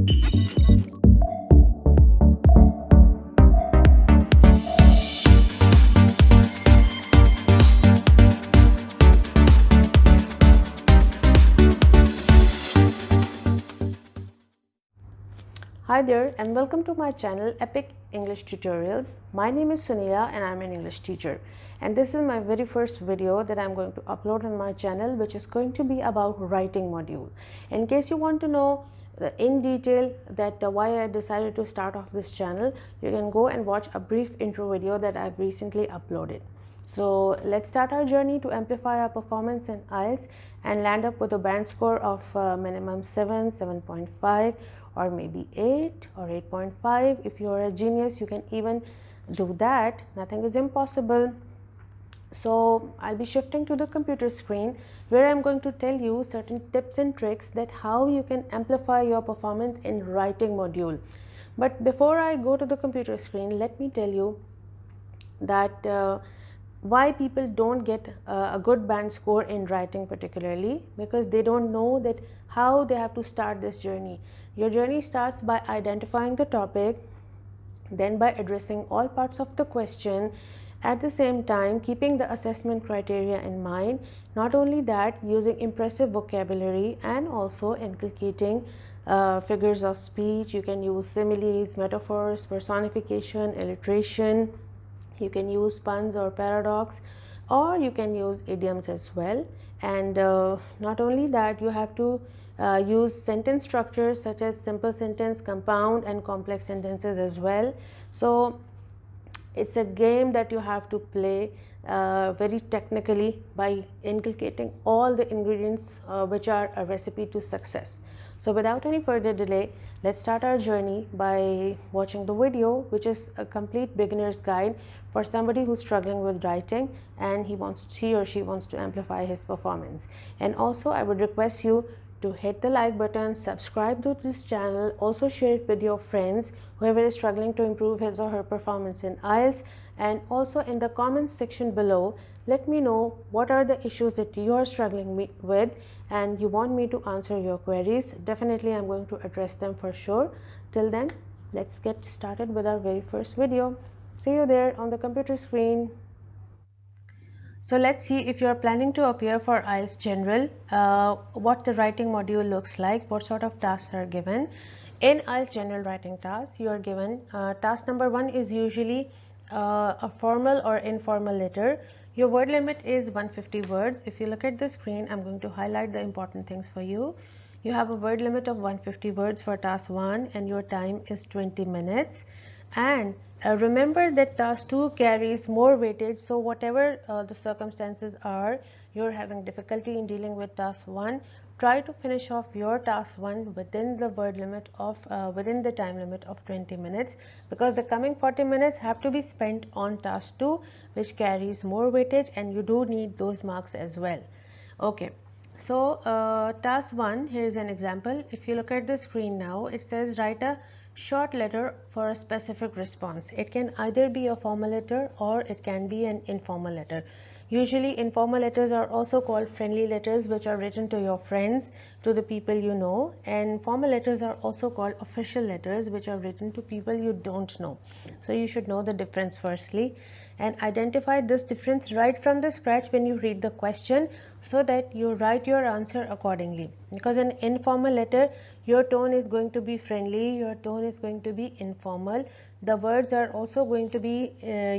Hi there and welcome to my channel Epic English Tutorials. My name is Sunila and I'm an English teacher, and this is my very first video that I'm going to upload on my channel, which is going to be about writing module. In case you want to know in detail that why I decided to start off this channel, you can go and watch a brief intro video that I've recently uploaded. So let's start our journey to amplify our performance in IELTS and land up with a band score of minimum 7, 7.5 or maybe 8 or 8.5. If you are a genius, you can even do that. Nothing is impossible. So I'll be shifting to the computer screen where I'm going to tell you certain tips and tricks that how you can amplify your performance in writing module. But before I go to the computer screen, let me tell you that why people don't get a good band score in writing, particularly because they don't know that how they have to start this journey. Your journey starts by identifying the topic, then by addressing all parts of the question, at the same time keeping the assessment criteria in mind. Not only that, using impressive vocabulary and also inculcating figures of speech. You can use similes, metaphors, personification, alliteration. You can use puns or paradox, or you can use idioms as well. And not only that, you have to use sentence structures such as simple sentence, compound and complex sentences as well. So it's a game that you have to play very technically by inculcating all the ingredients which are a recipe to success. So without any further delay, let's start our journey by watching the video, which is a complete beginner's guide for somebody who's struggling with writing and he or she wants to amplify his performance. And also I would request you to hit the like button, subscribe to this channel, also share it with your friends, whoever is struggling to improve his or her performance in IELTS. And also in the comments section below, let me know what are the issues that you are struggling with and you want me to answer your queries. Definitely I'm going to address them for sure. Till then, let's get started with our very first video. See you there on the computer screen. So let's see, if you are planning to appear for IELTS General, what the writing module looks like, what sort of tasks are given. In IELTS General Writing Task, you are given task number 1 is usually a formal or informal letter. Your word limit is 150 words. If you look at the screen, I'm going to highlight the important things for you. You have a word limit of 150 words for task 1 and your time is 20 minutes. And remember that task 2 carries more weightage, so whatever the circumstances are, you're having difficulty in dealing with task 1, try to finish off your task 1 within the word limit of within the time limit of 20 minutes, because the coming 40 minutes have to be spent on task 2, which carries more weightage, and you do need those marks as well. Okay, so task 1, here is an example. If you look at the screen now, it says write a short letter for a specific response. It can either be a formal letter or it can be an informal letter. Usually informal letters are also called friendly letters, which are written to your friends, to the people you know, and formal letters are also called official letters, which are written to people you don't know. So you should know the difference firstly and identify this difference right from the scratch when you read the question, so that you write your answer accordingly. Because in informal letter, your tone is going to be friendly, your tone is going to be informal, the words are also going to be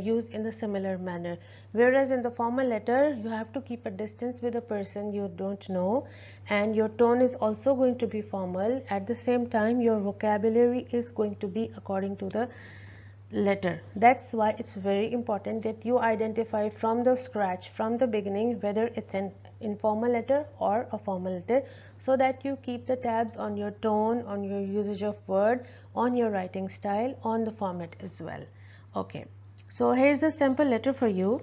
used in the similar manner. Whereas in the formal letter, you have to keep a distance with a person you don't know, and your tone is also going to be formal. At the same time, your vocabulary is going to be according to the letter. That's why it's very important that you identify from the scratch, from the beginning, whether it's an informal letter or a formal letter, so that you keep the tabs on your tone, on your usage of word, on your writing style, on the format as well. Okay, so here's the sample letter for you.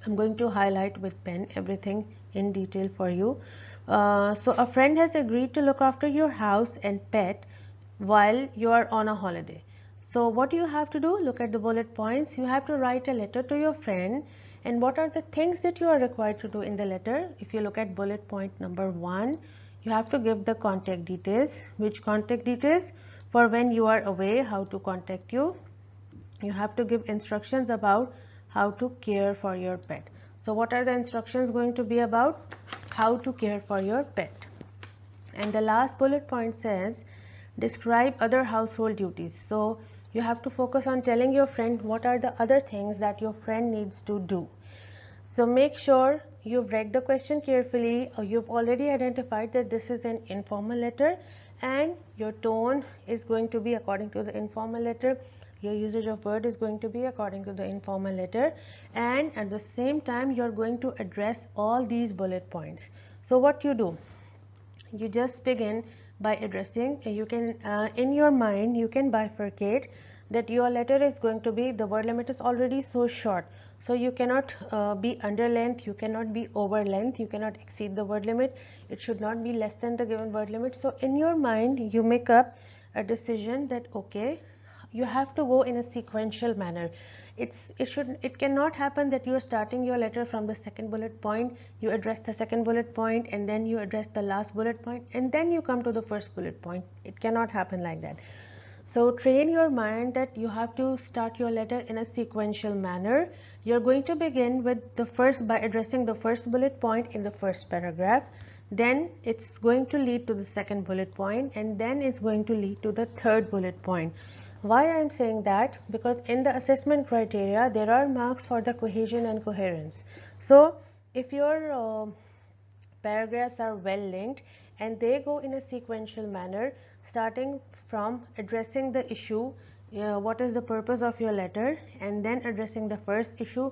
I'm going to highlight with pen everything in detail for you. So a friend has agreed to look after your house and pet while you are on a holiday. So what do you have to do? Look at the bullet points. You have to write a letter to your friend, and what are the things that you are required to do in the letter? If you look at bullet point number 1, you have to give the contact details. Which contact details? For when you are away, how to contact you. You have to give instructions about how to care for your pet. So what are the instructions going to be about? How to care for your pet. And the last bullet point says describe other household duties. So you have to focus on telling your friend what are the other things that your friend needs to do. So make sure you've read the question carefully, or you've already identified that this is an informal letter and your tone is going to be according to the informal letter. Your usage of word is going to be according to the informal letter, and at the same time you're going to address all these bullet points. So what you do? You just begin by addressing. You can in your mind you can bifurcate that your letter is going to be, the word limit is already so short, so you cannot be under length, you cannot be over length, you cannot exceed the word limit, it should not be less than the given word limit. So in your mind you make up a decision that okay, you have to go in a sequential manner. It cannot happen that you are starting your letter from the second bullet point, you address the second bullet point, and then you address the last bullet point, and then you come to the first bullet point. It cannot happen like that. So train your mind that you have to start your letter in a sequential manner. You're going to begin with the first, by addressing the first bullet point in the first paragraph, then it's going to lead to the second bullet point, and then it's going to lead to the third bullet point. Why I am saying that? Because in the assessment criteria there are marks for the cohesion and coherence. So if your paragraphs are well linked and they go in a sequential manner, starting from addressing the issue, what is the purpose of your letter, and then addressing the first issue,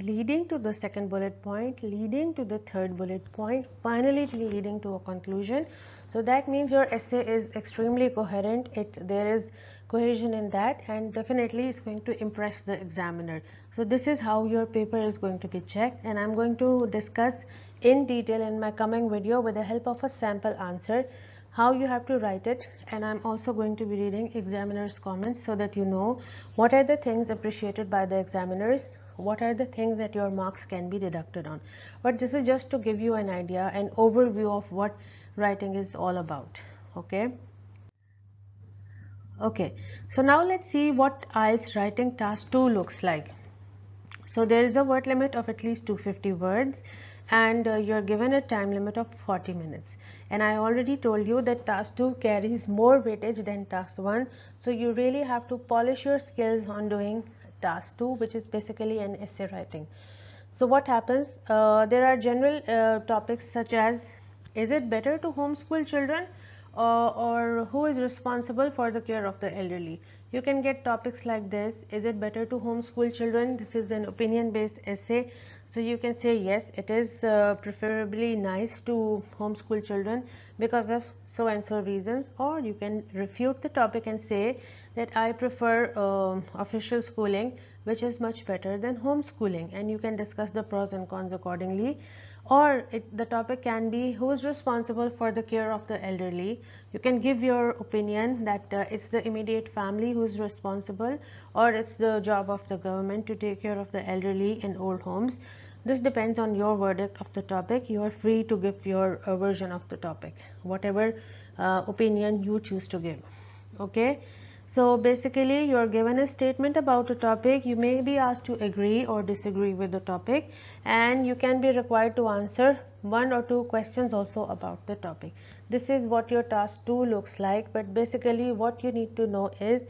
leading to the second bullet point, leading to the third bullet point, finally leading to a conclusion. So that means your essay is extremely coherent. There is cohesion in that, and definitely it's going to impress the examiner. So this is how your paper is going to be checked, and I'm going to discuss in detail in my coming video with the help of a sample answer how you have to write it. And I'm also going to be reading examiners' comments so that you know what are the things appreciated by the examiners, what are the things that your marks can be deducted on. But this is just to give you an idea, an overview of what writing is all about. Okay, so now let's see what IELTS writing task 2 looks like. So there is a word limit of at least 250 words, and you're given a time limit of 40 minutes. And I already told you that task 2 carries more weightage than task 1, so you really have to polish your skills on doing task 2, which is basically an essay writing. So what happens? There are general topics such as, is it better to homeschool children, or who is responsible for the care of the elderly? You can get topics like this. Is it better to homeschool children? This is an opinion based essay. So you can say yes, it is preferably nice to homeschool children because of so and so reasons, or you can refute the topic and say that I prefer official schooling, which is much better than homeschooling, and you can discuss the pros and cons accordingly. Or the topic can be, who is responsible for the care of the elderly. You can give your opinion that it's the immediate family who is responsible, or it's the job of the government to take care of the elderly in old homes. This depends on your verdict of the topic. You are free to give your version of the topic, whatever opinion you choose to give. Okay. So basically you are given a statement about a topic. You may be asked to agree or disagree with the topic, and you can be required to answer 1 or 2 questions also about the topic. This is what your task 2 looks like, but basically what you need to know is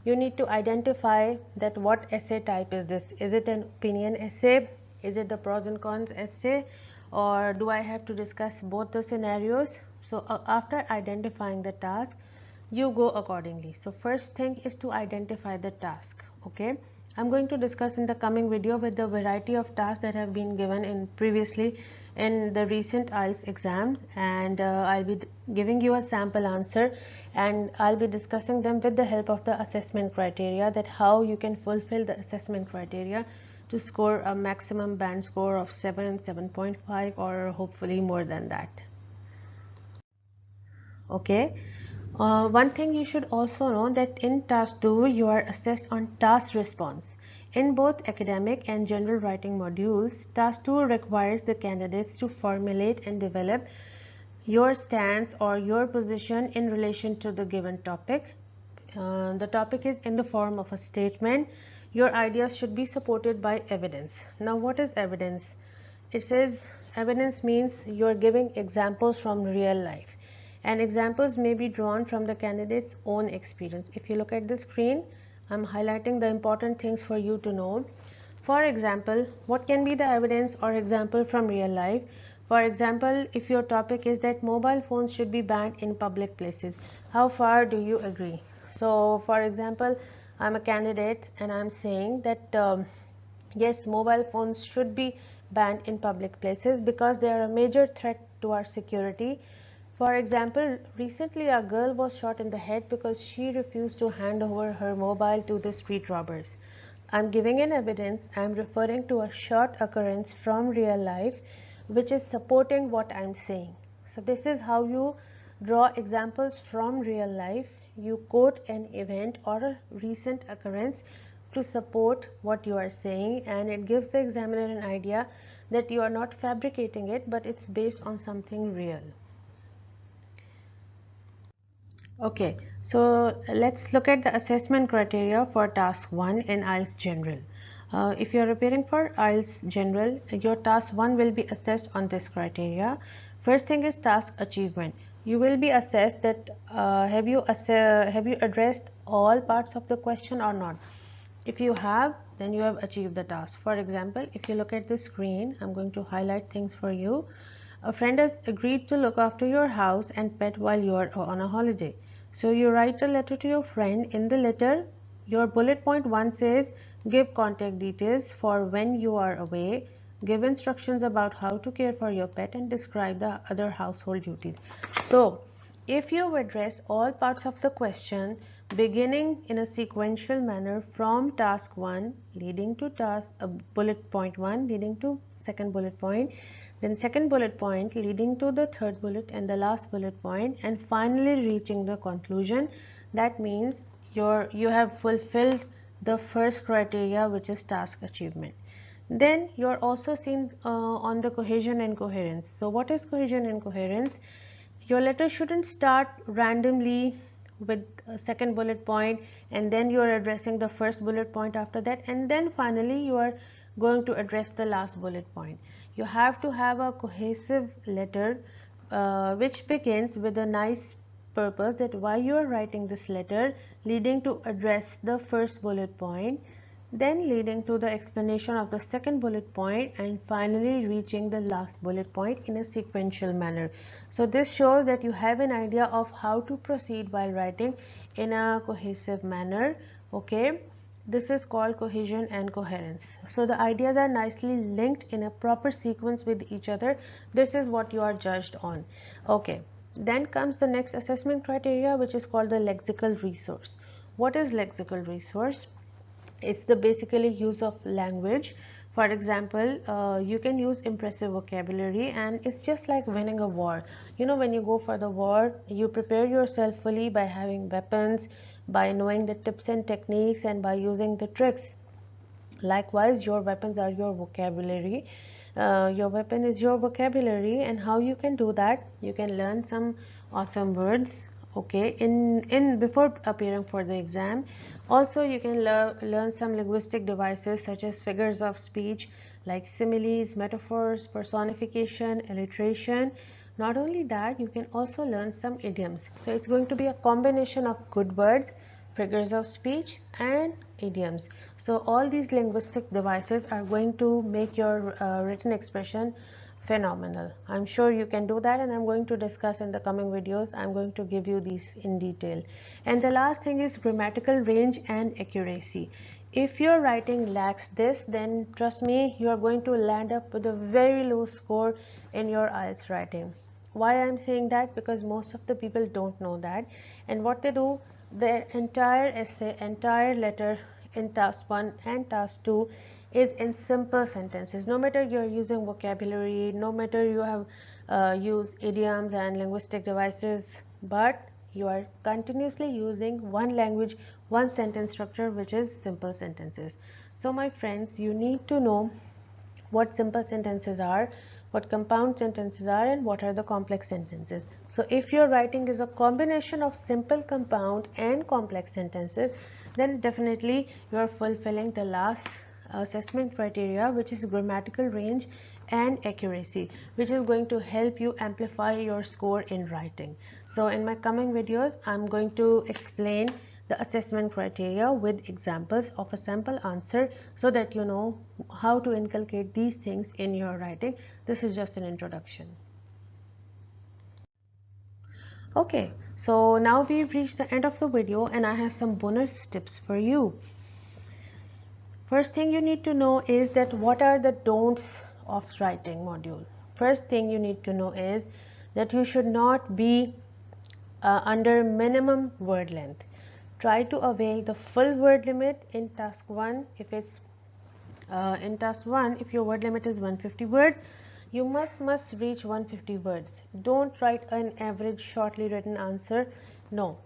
you need to identify that what essay type is this. Is it an opinion essay? Is it the pros and cons essay? Or do I have to discuss both the scenarios? So after identifying the task, you go accordingly. So first thing is to identify the task. Okay, I'm going to discuss in the coming video with the variety of tasks that have been given in previously in the recent IELTS exam, and I'll be giving you a sample answer, and I'll be discussing them with the help of the assessment criteria, that how you can fulfill the assessment criteria to score a maximum band score of 7, 7.5, or hopefully more than that. Okay. One thing you should also know that in task 2 you are assessed on task response. In both academic and general writing modules, task 2 requires the candidates to formulate and develop your stance or your position in relation to the given topic. The topic is in the form of a statement. Your ideas should be supported by evidence. Now, what is evidence? It says evidence means you're giving examples from real life, and examples may be drawn from the candidate's own experience. If you look at the screen, I'm highlighting the important things for you to know. For example, what can be the evidence or example from real life? For example, if your topic is that mobile phones should be banned in public places, how far do you agree? So, for example, I'm a candidate and I'm saying that yes, mobile phones should be banned in public places because they are a major threat to our security. For example, recently a girl was shot in the head because she refused to hand over her mobile to the street robbers. I'm giving an evidence, I'm referring to a short occurrence from real life which is supporting what I'm saying. So this is how you draw examples from real life. You quote an event or a recent occurrence to support what you are saying, and it gives the examiner an idea that you are not fabricating it, but it's based on something real. Okay, so let's look at the assessment criteria for task 1 in IELTS General. If you are preparing for IELTS General, your task 1 will be assessed on this criteria. First thing is task achievement. You will be assessed that have you addressed all parts of the question or not. If you have, then you have achieved the task. For example, if you look at the screen, I'm going to highlight things for you. A friend has agreed to look after your house and pet while you are on a holiday. So you write a letter to your friend. In the letter, your bullet point 1 says give contact details for when you are away, give instructions about how to care for your pet, and describe the other household duties. So if you address all parts of the question beginning in a sequential manner from task 1 leading to task bullet point 1 leading to second bullet point, then second bullet point leading to the third bullet and the last bullet point, and finally reaching the conclusion, that means you have fulfilled the first criteria, which is task achievement. Then you're also seen on the cohesion and coherence. So what is cohesion and coherence? Your letter shouldn't start randomly with a second bullet point and then you are addressing the first bullet point after that, and then finally you are going to address the last bullet point. You have to have a cohesive letter which begins with a nice purpose, that why you are writing this letter, leading to address the first bullet point, then leading to the explanation of the second bullet point, and finally reaching the last bullet point in a sequential manner. So this shows that you have an idea of how to proceed while writing in a cohesive manner. Okay, this is called cohesion and coherence. So the ideas are nicely linked in a proper sequence with each other. This is what you are judged on. Okay, then comes the next assessment criteria, which is called the lexical resource. What is lexical resource? It's the basically use of language. For example, you can use impressive vocabulary, and it's just like winning a war. You know, when you go for the war, you prepare yourself fully by having weapons, by knowing the tips and techniques, and by using the tricks. Likewise, your weapons are your vocabulary. Your weapon is your vocabulary, and how you can do that? You can learn some awesome words, okay, in before appearing for the exam. Also, you can learn some linguistic devices such as figures of speech like similes, metaphors, personification, alliteration. Not only that, you can also learn some idioms. So it's going to be a combination of good words, figures of speech, and idioms. So all these linguistic devices are going to make your written expression phenomenal. I'm sure you can do that, and I'm going to discuss in the coming videos. I'm going to give you these in detail. And the last thing is grammatical range and accuracy. If your writing lacks this, then trust me, you are going to land up with a very low score in your IELTS writing. Why I'm saying that? Because most of the people don't know that, and what they do, their entire essay, entire letter in task 1 and task 2 is in simple sentences. No matter you're using vocabulary, no matter you have used idioms and linguistic devices, but you are continuously using one language, one sentence structure, which is simple sentences. So my friends, you need to know what simple sentences are, what compound sentences are and what are the complex sentences. So if your writing is a combination of simple, compound and complex sentences, then definitely you are fulfilling the last assessment criteria, which is grammatical range and accuracy, which is going to help you amplify your score in writing. So in my coming videos, I'm going to explain the assessment criteria with examples of a sample answer so that you know how to inculcate these things in your writing. This is just an introduction. Okay, so now we've reached the end of the video and I have some bonus tips for you. First thing you need to know is that what are the don'ts of writing module. First thing you need to know is that you should not be under minimum word length. Try to avail the full word limit in task 1. If it's in task 1, if your word limit is 150 words, you must reach 150 words. Don't write an average shortly written answer. No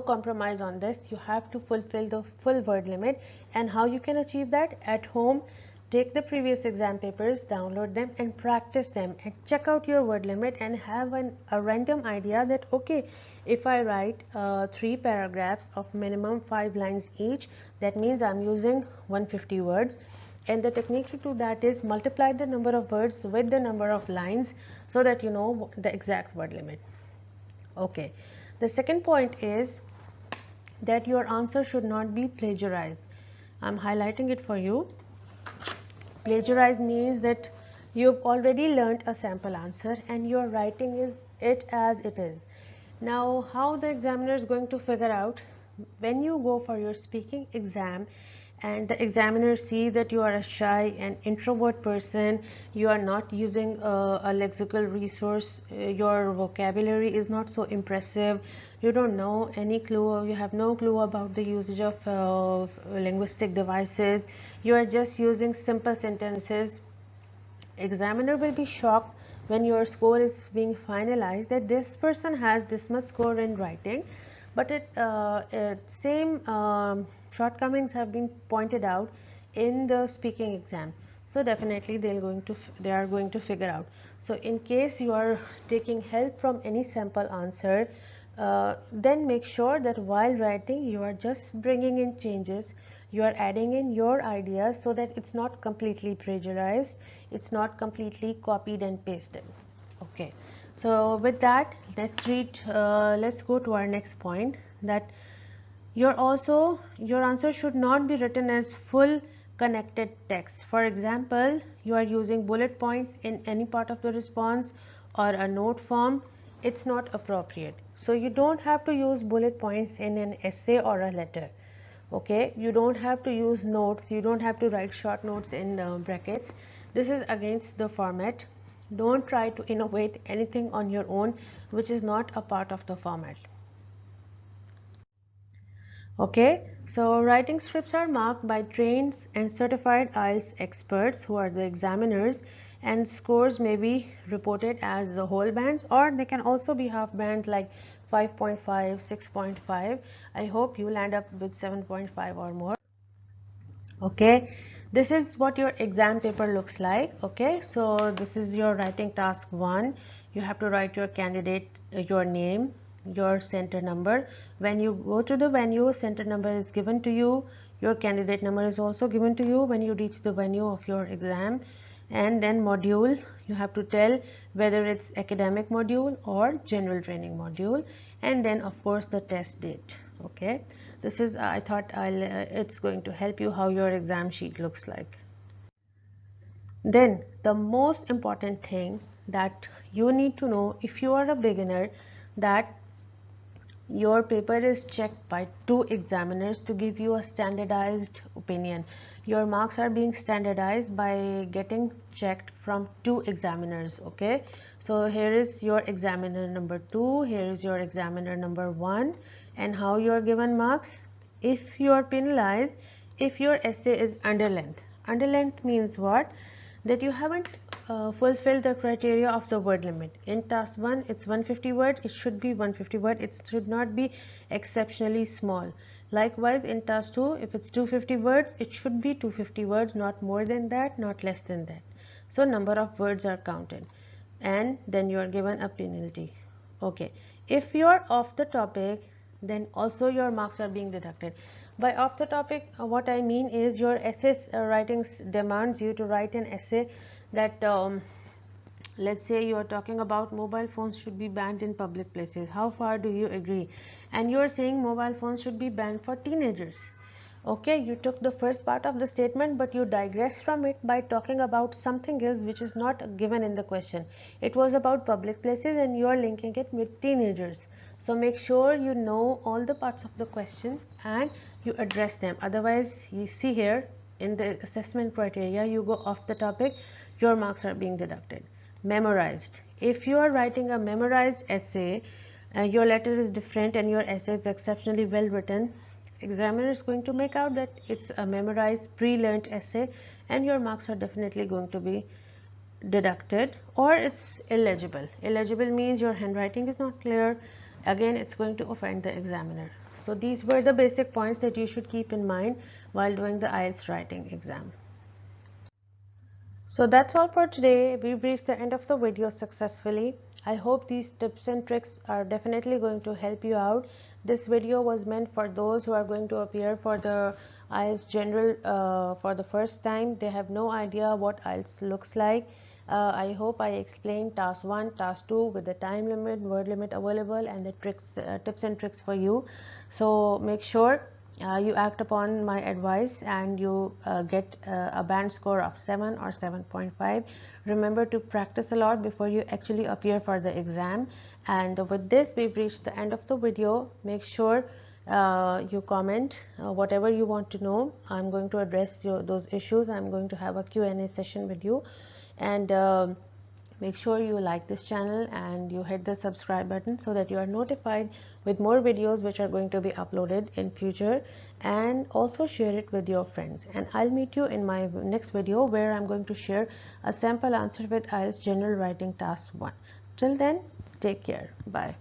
compromise on this. You have to fulfill the full word limit. And how you can achieve that? At home, take the previous exam papers, download them and practice them, and check out your word limit and have a random idea that okay, if I write 3 paragraphs of minimum 5 lines each, that means I'm using 150 words. And the technique to do that is multiply the number of words with the number of lines so that you know the exact word limit. Okay, the second point is that your answer should not be plagiarized. I'm highlighting it for you. Plagiarize means that you've already learned a sample answer and you're writing it as it is. Now, how the examiner is going to figure out when you go for your speaking exam and the examiner sees that you are a shy and introvert person, you are not using a lexical resource, your vocabulary is not so impressive, you don't know any clue, you have no clue about the usage of linguistic devices, you are just using simple sentences. Examiner will be shocked when your score is being finalized that this person has this much score in writing, but same shortcomings have been pointed out in the speaking exam. So definitely they are going to figure out. So in case you are taking help from any sample answer, then make sure that while writing you are just bringing in changes, you are adding in your ideas so that it's not completely plagiarized, it's not completely copied and pasted. Okay, so with that, let's go to our next point, that your answer should not be written as full connected text. For example, you are using bullet points in any part of the response or a note form, it's not appropriate. So you don't have to use bullet points in an essay or a letter. Okay, you don't have to use notes, you don't have to write short notes in brackets. This is against the format. Don't try to innovate anything on your own which is not a part of the format. Okay, so writing scripts are marked by trained and certified IELTS experts who are the examiners, and scores may be reported as the whole bands or they can also be half band like 5.5, 6.5. I hope you land up with 7.5 or more. Okay, this is what your exam paper looks like. Okay, so this is your writing task 1. You have to write your candidate, your name, your center number. When you go to the venue, center number is given to you, your candidate number is also given to you when you reach the venue of your exam. And then module, you have to tell whether it's academic module or general training module, and then of course the test date. Okay, this is I thought it's going to help you how your exam sheet looks like. Then the most important thing that you need to know if you are a beginner, that your paper is checked by 2 examiners to give you a standardized opinion. Your marks are being standardized by getting checked from 2 examiners. Okay, so here is your examiner number 2, here is your examiner number 1, and how you are given marks. If you are penalized if your essay is under length. Under length means what? That you haven't fulfilled the criteria of the word limit. In task 1 it's 150 words, it should be 150 words, it should not be exceptionally small. Likewise in task 2, if it's 250 words, it should be 250 words, not more than that, not less than that. So number of words are counted, and then you are given a penalty. Okay, if you are off the topic, then also your marks are being deducted. By off the topic, what I mean is your essay writing demands you to write an essay that let's say you are talking about mobile phones should be banned in public places. How far do you agree? And you are saying mobile phones should be banned for teenagers. Okay, you took the first part of the statement, but you digress from it by talking about something else which is not given in the question. It was about public places and you are linking it with teenagers. So make sure you know all the parts of the question and you address them. Otherwise, you see here in the assessment criteria, you go off the topic, your marks are being deducted. Memorized. If you are writing a memorized essay, your letter is different and your essay is exceptionally well written, examiner is going to make out that it's a memorized pre-learned essay and your marks are definitely going to be deducted, or it's illegible. Illegible means your handwriting is not clear. Again, it's going to offend the examiner. So these were the basic points that you should keep in mind while doing the IELTS writing exam. So that's all for today. We've reached the end of the video successfully. I hope these tips and tricks are definitely going to help you out. This video was meant for those who are going to appear for the IELTS General for the first time. They have no idea what IELTS looks like. I hope I explained task 1, task 2 with the time limit, word limit available, and the tricks, tips and tricks for you. So make sure you act upon my advice and you get a band score of 7 or 7.5. Remember to practice a lot before you actually appear for the exam. And with this, we've reached the end of the video. Make sure you comment whatever you want to know. I'm going to address those issues. I'm going to have a Q&A session with you. And make sure you like this channel and you hit the subscribe button so that you are notified with more videos which are going to be uploaded in future, and also share it with your friends. And I'll meet you in my next video where I'm going to share a sample answer with IELTS General Writing Task 1. Till then, take care. Bye.